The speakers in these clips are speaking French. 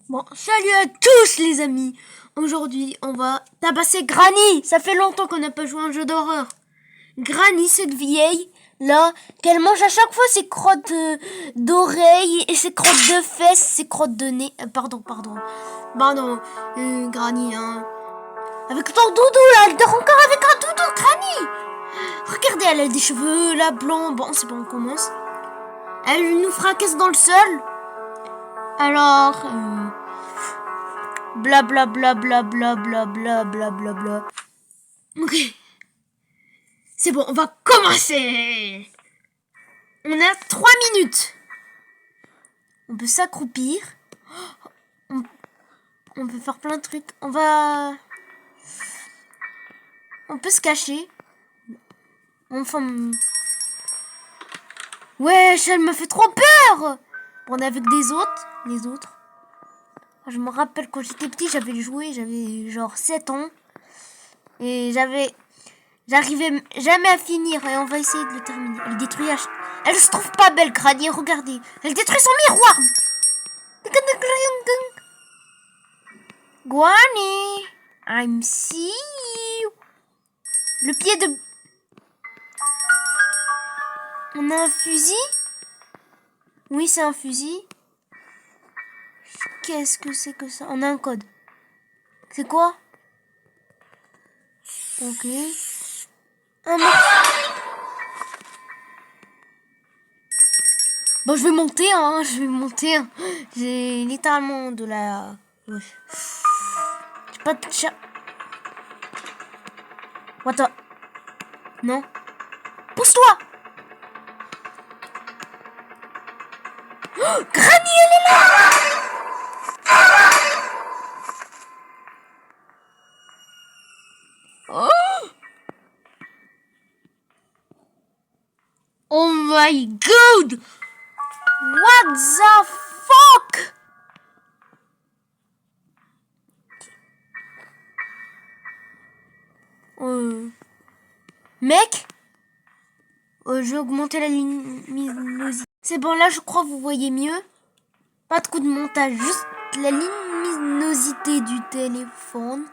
Bon, salut à tous les amis. Aujourd'hui, on va tabasser Granny. Ça fait longtemps qu'on n'a pas joué à un jeu d'horreur. Granny, cette vieille, là, qu'elle mange à chaque fois ses crottes d'oreilles et ses crottes de fesses, ses crottes de nez. Pardon. Granny, hein. Avec ton doudou, là, elle dort encore avec un doudou, Granny. Regardez, elle a des cheveux, là, blancs. Bon, c'est bon, on commence. Elle nous fracasse dans le sol. Alors, bla bla bla bla bla bla bla bla bla bla. Ok. C'est bon, on va commencer. On a 3 minutes. On peut s'accroupir. On peut faire plein de trucs. On peut se cacher. Enfin... Wesh, elle me fait trop peur. On est avec les autres. Je me rappelle quand j'étais petit, j'avais genre 7 ans. Et j'arrivais jamais à finir. Et on va essayer de le terminer. Elle se trouve pas belle, Granny, regardez. Elle détruit son miroir. Granny, I'm see you. Le pied de... On a un fusil? Oui, c'est un fusil. Qu'est-ce que c'est que ça? On a un code. C'est quoi? Ok. Bon, je vais monter. J'ai littéralement de la... Ouais. J'ai pas de chat. What the... Non. Pousse-toi. Oh, Granny, elle est là. Oh my god! What the fuck? Mec? Je vais augmenter la luminosité. C'est bon, là, je crois que vous voyez mieux. Pas de coup de montage, juste la luminosité du téléphone.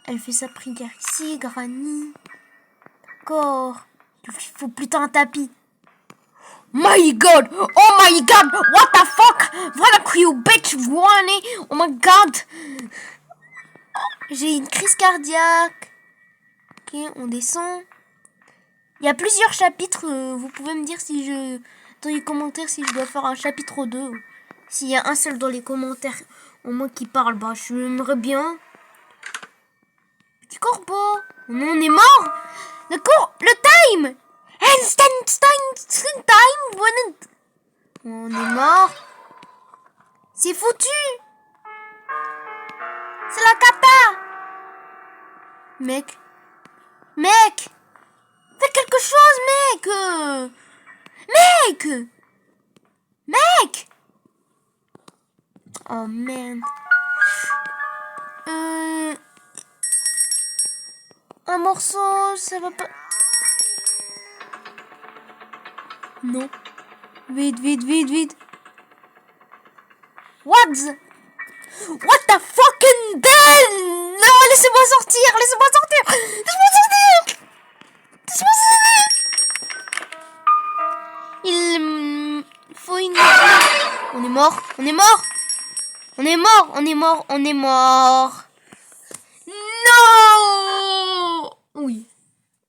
Elle fait sa prière ici, Granny. D'accord. Il faut plutôt un tapis. My god! Oh my god! What the fuck? Voilà you bitch, Granny! Oh my god! J'ai une crise cardiaque. Ok, on descend. Il y a plusieurs chapitres. Vous pouvez me dire dans les commentaires si je dois faire un chapitre 2. S'il y a un seul dans les commentaires au moins qui parle, bah je l'aimerais bien. Petit corbeau. On est mort. Le time. Time. On est mort. C'est foutu. C'est la cata. Mec. Fais quelque chose, mec. Oh man. Un morceau, ça va pas. Non. Vite. What the fucking hell? Non, laissez-moi sortir. Il faut une... On est mort. Non. Oui.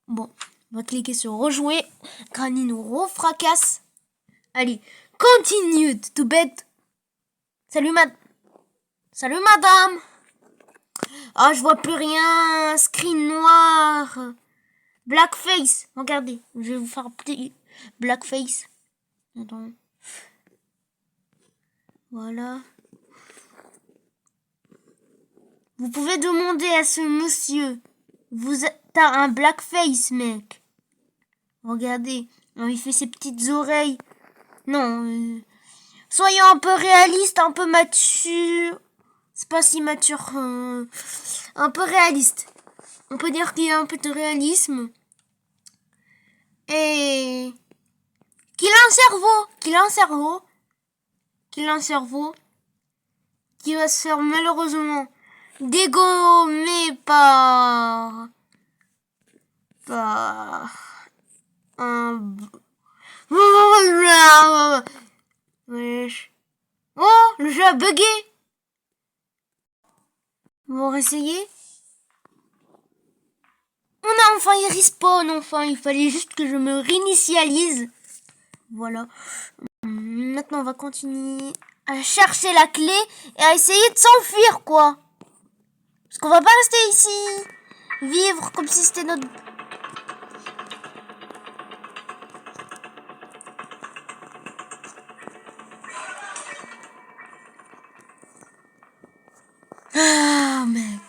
Bon, on va cliquer sur rejouer. Granny nous refracasse. Allez, continue to bed. Salut madame. Ah, je vois plus rien. Screen noir. Blackface. Regardez, je vais vous faire un petit blackface. Attends. Voilà. Vous pouvez demander à ce monsieur. T'as un blackface, mec. Regardez. Il fait ses petites oreilles. Non. Soyons un peu réalistes, un peu mature. C'est pas si mature. Un peu réaliste. On peut dire qu'il y a un peu de réalisme. Et qu'il a un cerveau. qu'il a un cerveau qui va se faire malheureusement dégommer par un... Wesh. Oh, le jeu a bugué. On va réessayer. On a enfin, il respawn, enfin. Il fallait juste que je me réinitialise. Voilà. Maintenant, on va continuer à chercher la clé et à essayer de s'enfuir, quoi. Parce qu'on va pas rester ici, vivre comme si c'était notre... Ah, mec.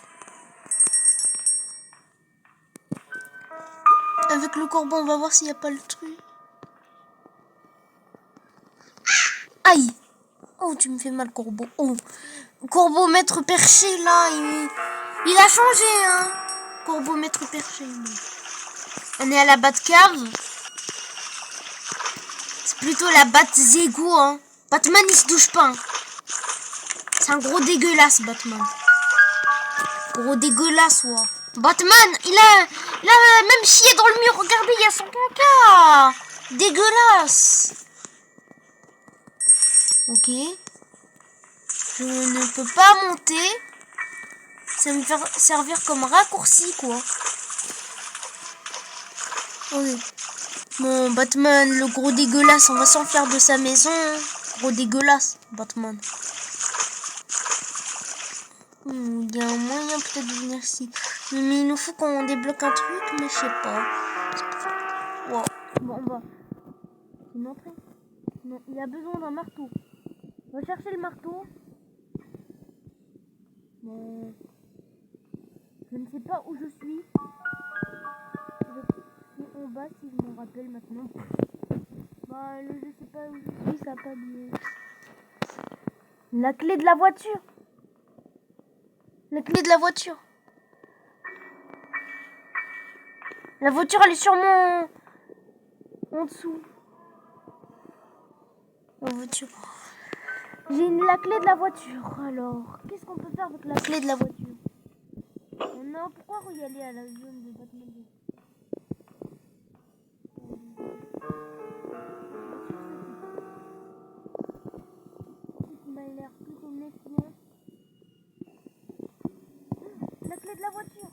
Avec le corbeau, on va voir s'il n'y a pas le truc. Aïe. Oh, tu me fais mal, corbeau. Oh. Corbeau maître perché, là, il a changé, hein. Corbeau maître perché. On est à la Batcave. C'est plutôt la Bat-Zégo, hein. Batman, il se douche pas. Hein. C'est un gros dégueulasse, Batman. Gros dégueulasse, ouais. Batman, il a même chié dans le mur. Regardez, il y a son caca. Dégueulasse. Ok. Je ne peux pas monter. Ça va me faire servir comme raccourci, quoi. Ok. Bon, Batman, le gros dégueulasse, on va s'en faire de sa maison. Gros dégueulasse, Batman. Il y a un moyen peut-être de venir ici. Mais il nous faut qu'on débloque un truc, mais je sais pas. Wow. Bon, on va. Une entrée. Non, il y a besoin d'un marteau. On va chercher le marteau. Bon. Je ne sais pas où je suis. Je suis en bas si je me rappelle maintenant. Bah, je sais pas où je suis, ça n'a pas bien. La clé de la voiture. La clé de la voiture. La voiture, elle est sûrement en dessous. La voiture. J'ai la clé de la voiture. Alors, qu'est-ce qu'on peut faire avec la clé de la voiture? Non, pourquoi y aller à la zone de Batman? Il m'a l'air plutôt méfiant. La clé de la voiture.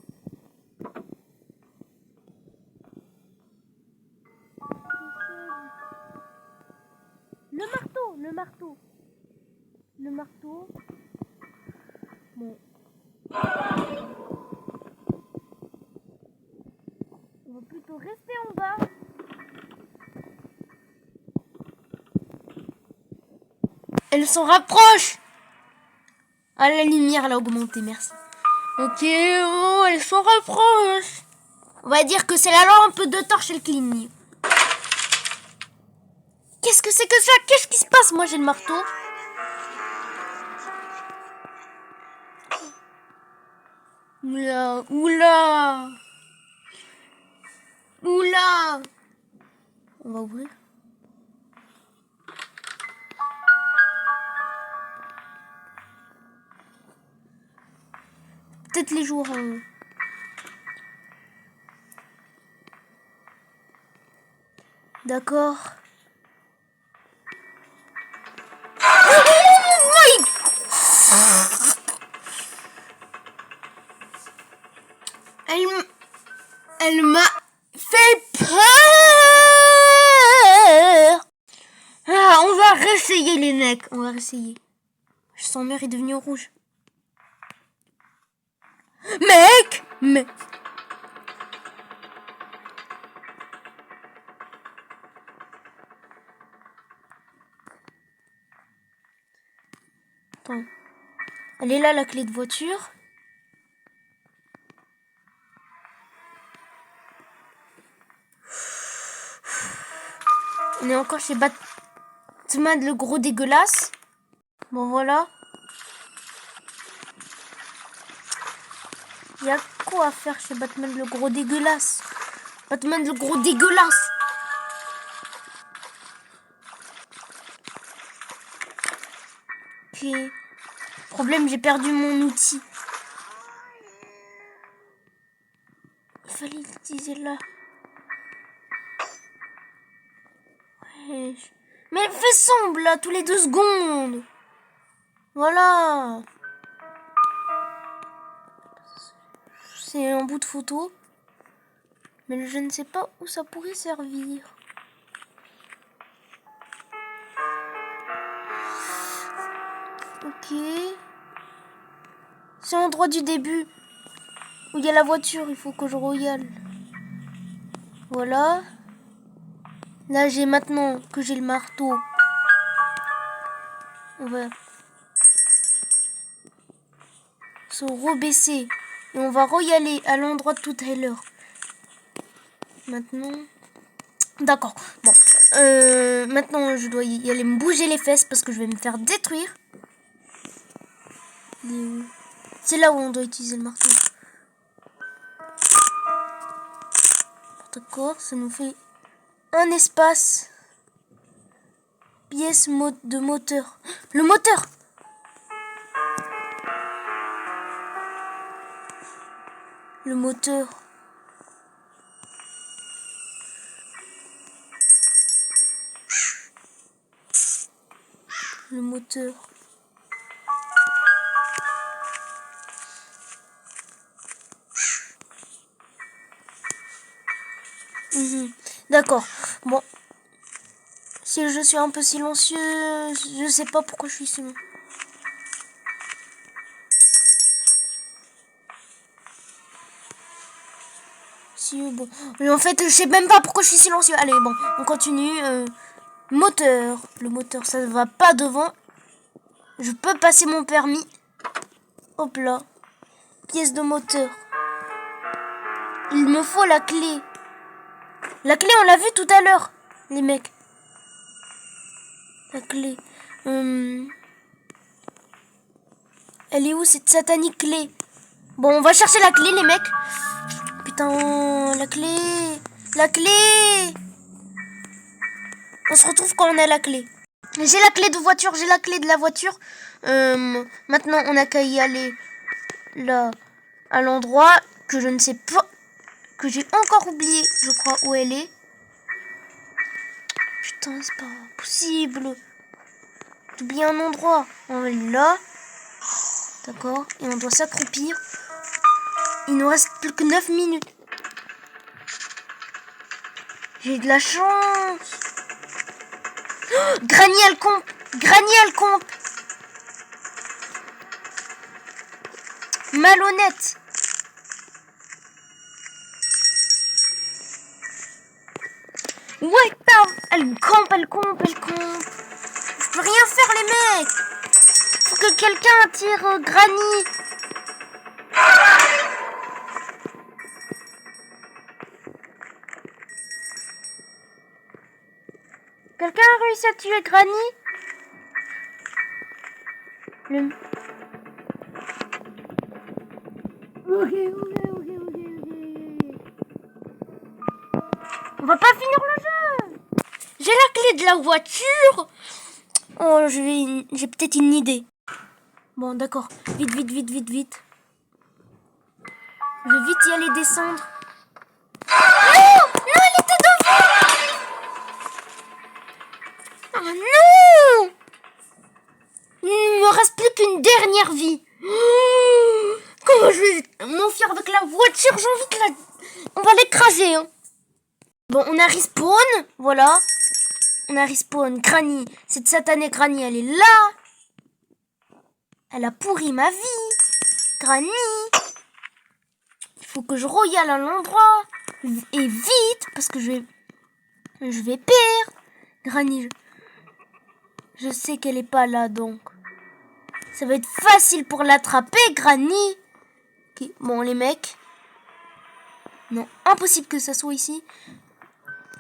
Le marteau, le marteau. Le marteau. Bon. On va plutôt rester en bas. Elle s'en rapproche. Ah, la lumière l'a augmenté, merci. Ok, oh, elle s'en rapproche. On va dire que c'est la lampe de torche et le cligny. Qu'est-ce que c'est que ça? Qu'est-ce qui se passe? Moi, j'ai le marteau. Oula, oula. Oula. On va ouvrir. Peut-être les jours en haut. D'accord. Elle m'a fait peur. Ah, on va réessayer les mecs. On va réessayer. Son mur est devenu rouge. Mec. Attends. Elle est là, la clé de voiture. On est encore chez Batman, le gros dégueulasse. Bon, voilà. Il y a quoi à faire chez Batman, le gros dégueulasse? Batman, le gros dégueulasse. Ok. Problème, j'ai perdu mon outil. Il fallait l'utiliser là. Ouais. Mais elle fait sombre là, tous les 2 secondes. Voilà. C'est un bout de photo. Mais je ne sais pas où ça pourrait servir. Ok. C'est l'endroit du début. Où il y a la voiture, il faut que je regarde. Voilà. Là, maintenant que j'ai le marteau. On va se rebaisser. Et on va y aller à l'endroit de tout à l'heure. Maintenant. D'accord. Bon. Maintenant, je dois y aller me bouger les fesses parce que je vais me faire détruire. C'est là où on doit utiliser le marteau. D'accord, ça nous fait un espace. Pièce de moteur. Le moteur! Le moteur. Le moteur. D'accord. Bon. Si je suis un peu silencieux, je sais pas pourquoi je suis silencieux. Si, bon. Mais en fait, je sais même pas pourquoi je suis silencieux. Allez, bon, on continue. Moteur. Le moteur, ça ne va pas devant. Je peux passer mon permis. Hop là. Pièce de moteur. Il me faut la clé. La clé, on l'a vu tout à l'heure, les mecs. La clé. Elle est où cette satanique clé? Bon, on va chercher la clé, les mecs. Putain, la clé. La clé. On se retrouve quand on a la clé. J'ai la clé de voiture, j'ai la clé de la voiture. Maintenant, on n'a qu'à y aller là, à l'endroit que je ne sais pas, que j'ai encore oublié, je crois, où elle est. Putain, c'est pas possible. J'ai oublié un endroit. On est là. D'accord. Et on doit s'accroupir. Il nous reste plus que 9 minutes. J'ai de la chance. Oh, Granny, elle compte. Granny, elle compte. Malhonnête. Ouais, elle campe, elle campe, elle campe. Je peux rien faire, les mecs. Faut que quelqu'un tire Granny. Quelqu'un a réussi à tuer Granny? Ok. On va pas finir le jeu. J'ai la clé de la voiture. Oh, j'ai peut-être une idée. Bon, d'accord. Vite. Je vais vite y aller descendre. Non, elle était devant. Oh non. Il me reste plus qu'une dernière vie. Comment je vais m'enfuir avec la voiture? J'ai envie de la... On va l'écraser, hein. Bon, on a respawn. Voilà. On a respawn. Granny. Cette satanée Granny, elle est là. Elle a pourri ma vie. Granny. Il faut que je royale à l'endroit. Et vite. Parce que je vais perdre. Granny, je sais qu'elle est pas là, donc. Ça va être facile pour l'attraper, Granny. Okay. Bon, les mecs. Non, impossible que ça soit ici.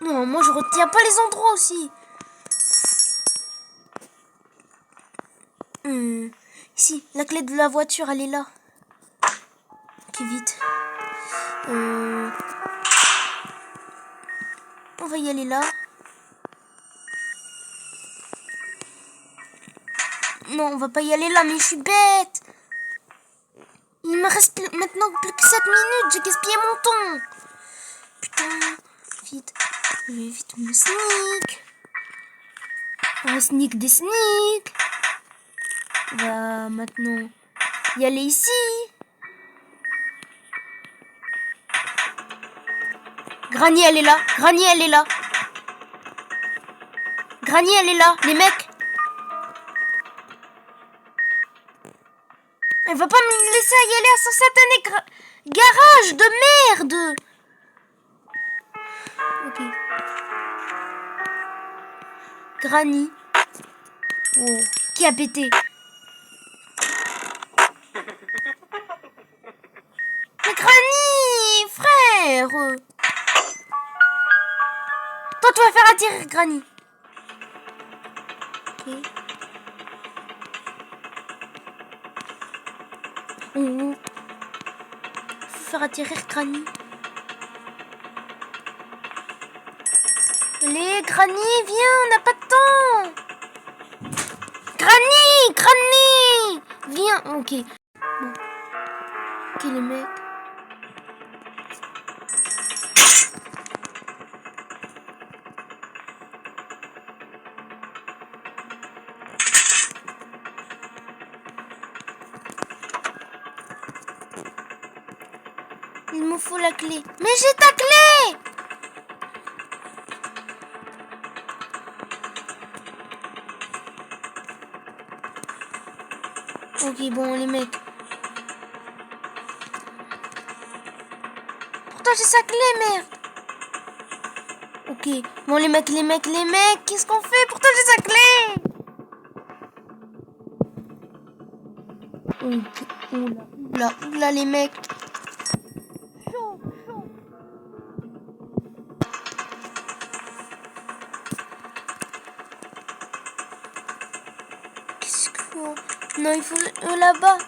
Non, moi je retiens pas les endroits aussi. Ici, la clé de la voiture, elle est là. Ok, vite. On va y aller là. Non, on va pas y aller là, mais je suis bête. Il me reste maintenant plus que 7 minutes. J'ai gaspillé mon temps. Putain, vite. Je vais vite me sneak. On va sneak des sneaks. On va maintenant y aller ici. Granny, elle est là. Granny, elle est là. Granny, elle est là. Les mecs. Elle va pas me laisser y aller à son satané garage de merde. Ok. Granny. Oh. Qui a pété? Mais Granny, frère. Toi, tu vas faire atterrir Granny. Ok. Oh. Faut faire atterrir Granny. Allez, Granny, viens, on n'a pas de temps. Granny, viens. Ok. Bon. Ok, les mecs. Il me faut la clé. Mais j'ai ta clé! Ok, bon, les mecs. Pourtant, j'ai sa clé, merde. Ok, bon, les mecs, qu'est-ce qu'on fait? Pourtant, j'ai sa clé. Ok, oula, les mecs. Chaud. Qu'est-ce qu'il faut? Non, il faut là-bas.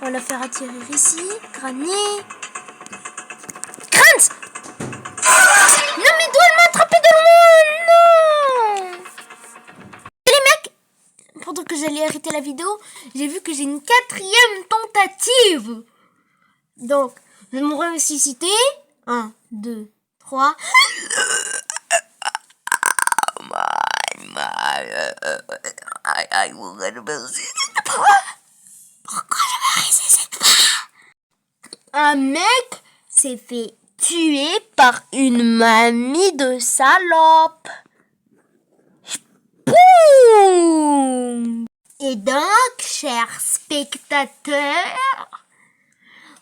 On va la faire atterrir ici. Granny. Grant! Non, mais doit elle m'a attrapé de loin! Non! Et les mecs, pendant que j'allais arrêter la vidéo, j'ai vu que j'ai une 4e tentative. Donc, je vais me ressusciter. 1, 2, 3. Pourquoi je me ressuscite pas? Un mec s'est fait tuer par une mamie de salope. Boum! Et donc, chers spectateurs,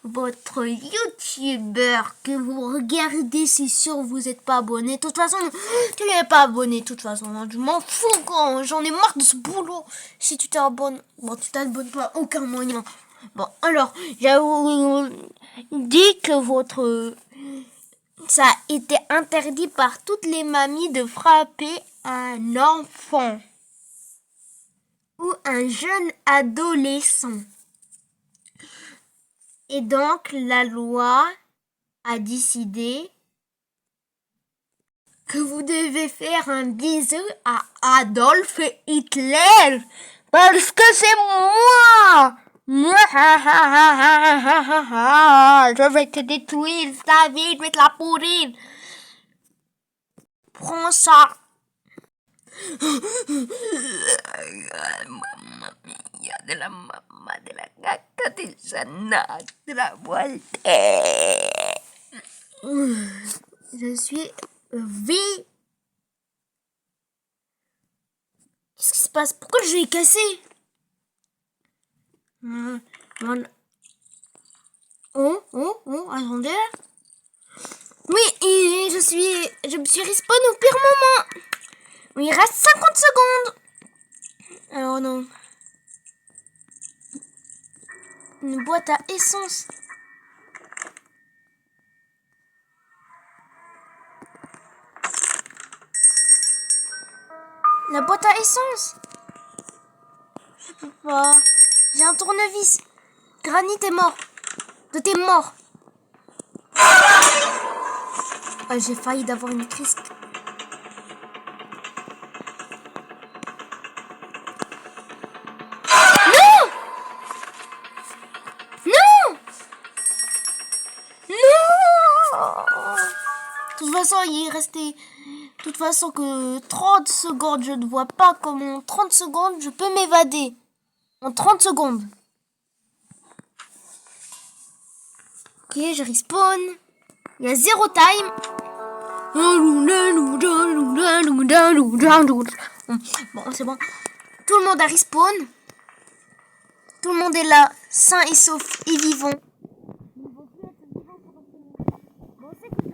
votre youtubeur que vous regardez, c'est sûr vous n'êtes pas abonné. De toute façon, tu n'es pas abonné. De toute façon, je m'en fous quand j'en ai marre de ce boulot. Si tu t'abonnes, bon, tu t'abonnes pas, aucun moyen. Bon, alors, j'avais dit que ça a été interdit par toutes les mamies de frapper un enfant ou un jeune adolescent. Et donc, la loi a décidé que vous devez faire un bisou à Adolf Hitler parce que c'est moi. Je vais te détruire ta vie, je vais te la pourrir. Prends ça. Mamma mia, de la mamma, de la cacca, del Sana, de la Voltaire. Je suis vie. Qu'est-ce qui se passe? Pourquoi le jeu est cassé? Voilà. Oh, attendez. Oui, et je me suis respawn au pire moment. Il reste 50 secondes. Alors non. Une boîte à essence. La boîte à essence. Je peux pas. J'ai un tournevis. Granny, t'es mort. T'es mort. Ah, j'ai failli d'avoir une crise. restait de toute façon que 30 secondes. Je ne vois pas comment en 30 secondes je peux m'évader. En 30 secondes. Ok, je respawn. Il y a 0 time. Bon, c'est bon. Tout le monde a respawn. Tout le monde est là, sain et sauf et vivant.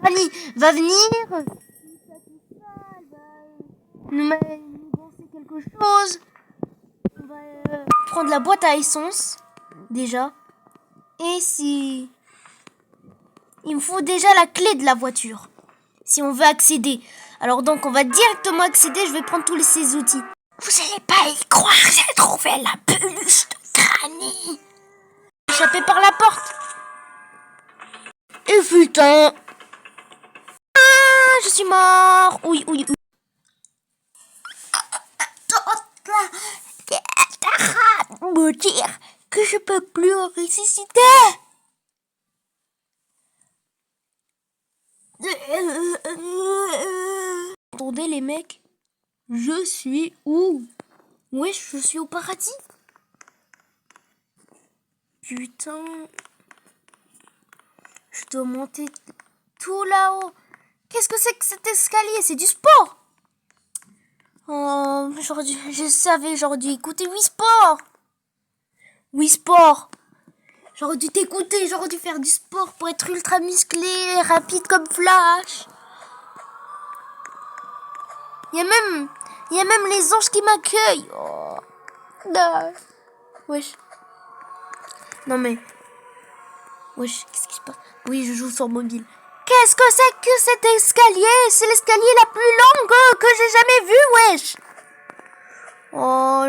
Granny va venir. Nous lancer quelque chose. On va prendre la boîte à essence. Déjà. Et si... Il me faut déjà la clé de la voiture. Si on veut accéder. Alors donc on va directement accéder. Je vais prendre tous ces outils. Vous n'allez pas y croire. J'ai trouvé la peluche de Granny. Échappé par la porte. Et putain. Ah, je suis mort. Oui. T'arrêtes de me dire que je peux plus ressusciter. Attendez les mecs. Je suis où? Wesh, je suis au paradis. Putain. Je dois monter tout là-haut. Qu'est-ce que c'est que cet escalier? C'est du sport. Oh, je savais, j'aurais dû écouter Wii Sport. Wii Sport. J'aurais dû t'écouter, j'aurais dû faire du sport pour être ultra musclé, rapide comme Flash. Il y a même les anges qui m'accueillent. Oh. Non. Wesh. Non mais. Wesh, qu'est-ce qui se passe? Oui, je joue sur mobile. Qu'est-ce que c'est que cet escalier? C'est l'escalier la plus longue que j'ai jamais vu, wesh. Oh.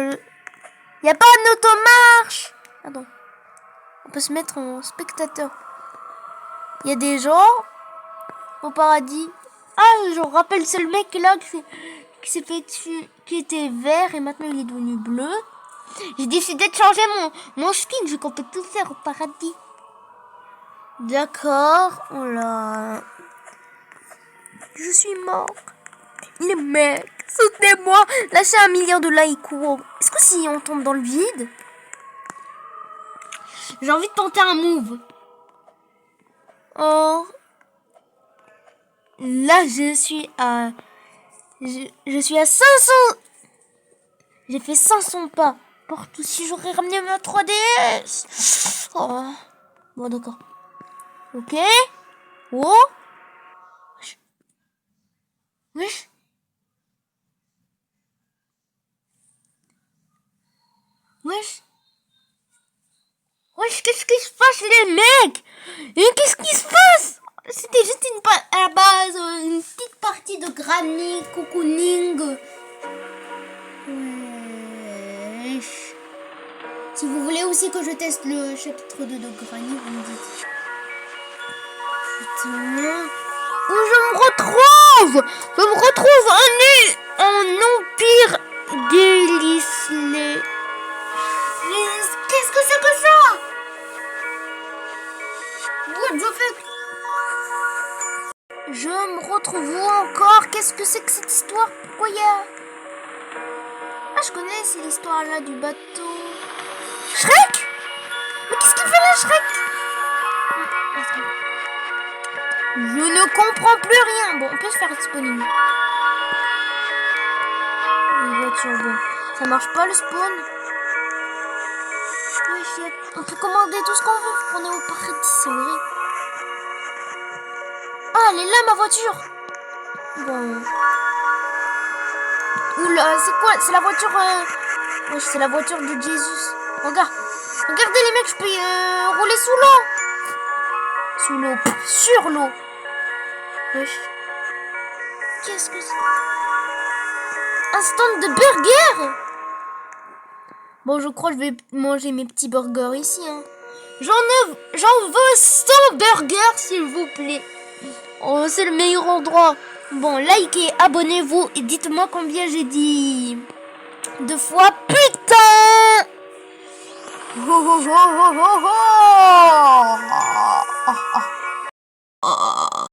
Y a pas une automarche. Pardon. On peut se mettre en spectateur. Il y a des gens au paradis. Ah, je rappelle, c'est le mec là qui s'est fait tuer, qui était vert et maintenant il est devenu bleu. J'ai décidé de changer mon skin vu qu'on peut tout faire au paradis. D'accord. Oh là. Je suis mort. Les mecs, soutenez-moi. Lâchez 1 million de likes. Wow. Est-ce que si on tombe dans le vide? J'ai envie de tenter un move. Oh. Là, je suis à 500. J'ai fait 500 pas. Partout si j'aurais ramené ma 3DS. Oh. Bon, d'accord. Ok. Oh. Wesh. Wesh. Wesh, qu'est-ce qui se passe, les mecs? Et qu'est-ce qui se passe? C'était juste à la base une petite partie de Granny cocooning. Wesh. Si vous voulez aussi que je teste le chapitre 2 de Granny, vous me dites. Putain. Où je me retrouve? Je me retrouve en Empire Délicelé. Qu'est-ce que c'est que ça? What the fuck? Je me retrouve où encore? Qu'est-ce que c'est que cette histoire? Pourquoi il y a... Ah, je connais, c'est l'histoire là du bateau. Shrek? Mais qu'est-ce qu'il fait là, Shrek? Je ne comprends plus rien. Bon, on peut se faire disponible. Une voiture, bon. Ça marche pas le spawn. Oui, on peut commander tout ce qu'on veut. On est au paradis, c'est vrai. Ah, elle est là, ma voiture. Bon. Oula, c'est quoi? C'est la voiture... Oui, c'est la voiture de Jésus. Regarde. Regardez les mecs, je peux rouler sous l'eau. Sous l'eau. Sur l'eau. Wesh. Qu'est-ce que c'est? Un stand de burgers? Bon, je crois que je vais manger mes petits burgers ici. Hein. J'en veux 100 burgers, s'il vous plaît. Oh, c'est le meilleur endroit. Bon, likez, abonnez-vous et dites-moi combien j'ai dit 2 fois. Putain! Oh, oh, oh, oh, oh, oh.